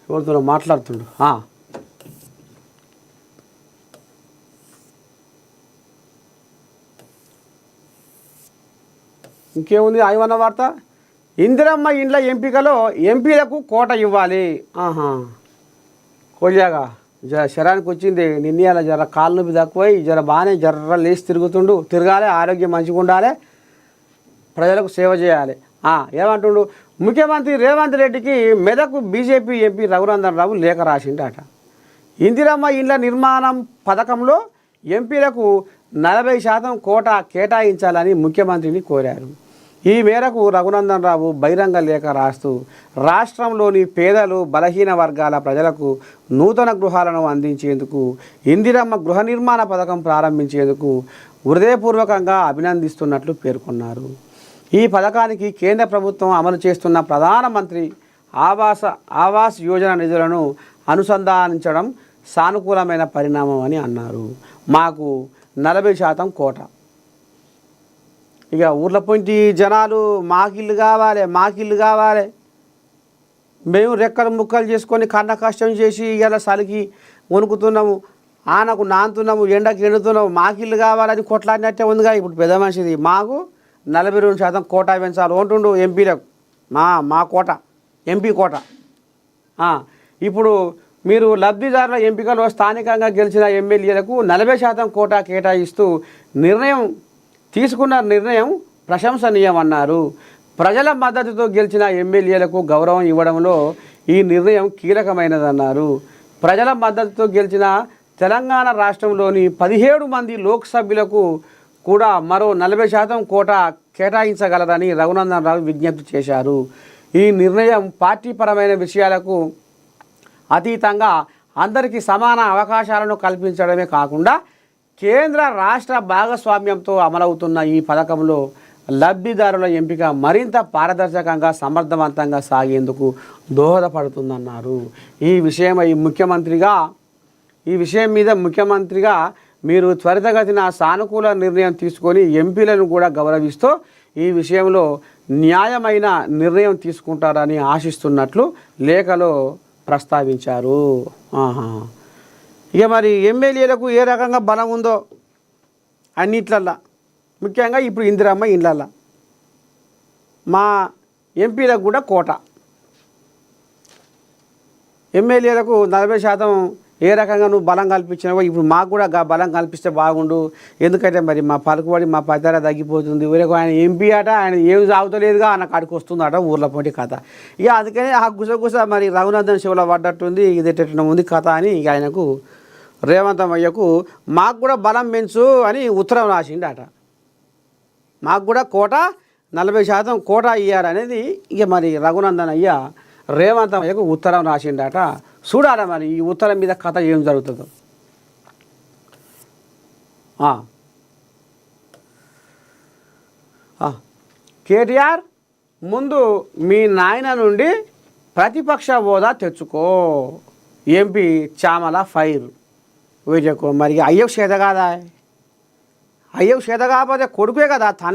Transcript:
ఎవరితో మాట్లాడుతుండు. ఇంకేముంది ఆయవన్న వార్త? ఇందిరమ్మ ఇండ్ల ఎంపికలో ఎంపీలకు కోట ఇవ్వాలి. కొలియాగా శరానికి వచ్చింది నిన్నయాల జర కాళ్ళు నొప్పి తక్కువై జర బాగానే జర్ర లేచి తిరగాలి, ఆరోగ్యం మంచిగా ఉండాలి, ప్రజలకు సేవ చేయాలి. ఏమంటుండు ముఖ్యమంత్రి రేవంత్ రెడ్డికి మెదక్ బీజేపీ ఎంపీ రఘునందన్ రావు లేఖ రాసిండట. ఇందిరమ్మ ఇండ్ల నిర్మాణం పథకంలో ఎంపీలకు 40% కోట కేటాయించాలని ముఖ్యమంత్రిని కోరారు. ఈ మేరకు రఘునందన్ రావు బహిరంగ లేఖ రాస్తూ రాష్ట్రంలోని పేదలు బలహీన వర్గాల ప్రజలకు నూతన గృహాలను అందించేందుకు ఇందిరమ్మ గృహ నిర్మాణ పథకం ప్రారంభించేందుకు హృదయపూర్వకంగా అభినందిస్తున్నట్లు పేర్కొన్నారు. ఈ పథకానికి కేంద్ర ప్రభుత్వం అమలు చేస్తున్న ప్రధానమంత్రి ఆవాస్ యోజన నిధులను అనుసంధానించడం సానుకూలమైన పరిణామం అని అన్నారు. మాకు 40% కోట. ఇక ఊర్ల పొంటి జనాలు మాకిల్లు కావాలి, మేము రెక్కలు ముక్కలు చేసుకొని కన్న కష్టం చేసి ఇలా చలికి వణుకుతున్నాము, ఆనకు నానుతున్నాము, ఎండకి ఎండుతున్నాము, మాకిల్లు కావాలని కొట్లాడినట్టే ఉందిగా ఇప్పుడు పెద్ద మనిషిది. మాకు 42% కోట పెంచాలి అంటుండు ఎంపీలకు. మా కోట ఎంపీ కోట. ఇప్పుడు మీరు లబ్ధిదారుల ఎంపికలో స్థానికంగా గెలిచిన ఎమ్మెల్యేలకు 40% కోటా కేటాయిస్తూ తీసుకున్న నిర్ణయం ప్రశంసనీయమన్నారు. ప్రజల మద్దతుతో గెలిచిన ఎమ్మెల్యేలకు గౌరవం ఇవ్వడంలో ఈ నిర్ణయం కీలకమైనదన్నారు. ప్రజల మద్దతుతో గెలిచిన తెలంగాణ రాష్ట్రంలోని 17 మంది లోక్సభ్యులకు కూడా మరో 40% కోటా కేటాయించగలరని రఘునందన్ రావు విజ్ఞప్తి చేశారు. ఈ నిర్ణయం పార్టీపరమైన విషయాలకు అతీతంగా అందరికీ సమాన అవకాశాలను కల్పించడమే కాకుండా కేంద్ర రాష్ట్ర భాగస్వామ్యంతో అమలవుతున్న ఈ పథకంలో లబ్ధిదారుల ఎంపిక మరింత పారదర్శకంగా సమర్థవంతంగా సాగేందుకు దోహదపడుతుందన్నారు. ఈ విషయం మీద ముఖ్యమంత్రిగా మీరు త్వరితగతిన సానుకూల నిర్ణయం తీసుకొని ఎంపీలను కూడా గౌరవిస్తూ ఈ విషయంలో న్యాయమైన నిర్ణయం తీసుకుంటారని ఆశిస్తున్నట్లు లేఖలో ప్రస్తావించారు. ఇక మరి ఎమ్మెల్యేలకు ఏ రకంగా బలం ఉందో అన్నిట్లల్లా, ముఖ్యంగా ఇప్పుడు ఇందిరమ్మ ఇండ్లల్లా మా ఎంపీలకు కూడా కోట, ఎమ్మెల్యేలకు 40% ఏ రకంగా నువ్వు బలం కల్పించినావో ఇప్పుడు మాకు కూడా బలం కల్పిస్తే బాగుండు. ఎందుకంటే మరి మా పలుకుబడి మా పదార తగ్గిపోతుంది. ఊరికి ఆయన ఎంపీ అట, ఆయన ఏమి సాగుతలేదుగా అన్న కాడికి వస్తుందట ఊర్ల పోటీ కథ. ఇక అందుకని ఆ గుసగుస మరి రఘునందన్ శివలో పడ్డట్టుంది, ఇది ఎట్లా ఉంది కథ అని ఇక ఆయనకు రేవంతమయ్యకు మాకు కూడా బలం పెంచు అని ఉత్తరం రాసిండట. మాకు కూడా కోట 40% కోట ఇయ్యారనేది ఇక మరి రఘునందన్ అయ్య రేవంతమయ్యకు ఉత్తరం రాసిండట. చూడాలి మరి ఈ ఉత్తరం మీద కథ ఏం జరుగుతుందో. కేటీఆర్ ముందు మీ నాయన నుండి ప్రతిపక్ష హోదా తెచ్చుకో, ఎంపీ చామల ఫైర్ విజయకు. మరి అయ్యకు చేత కాదా? అయ్యకు చేత కాకపోతే కొడుకే కదా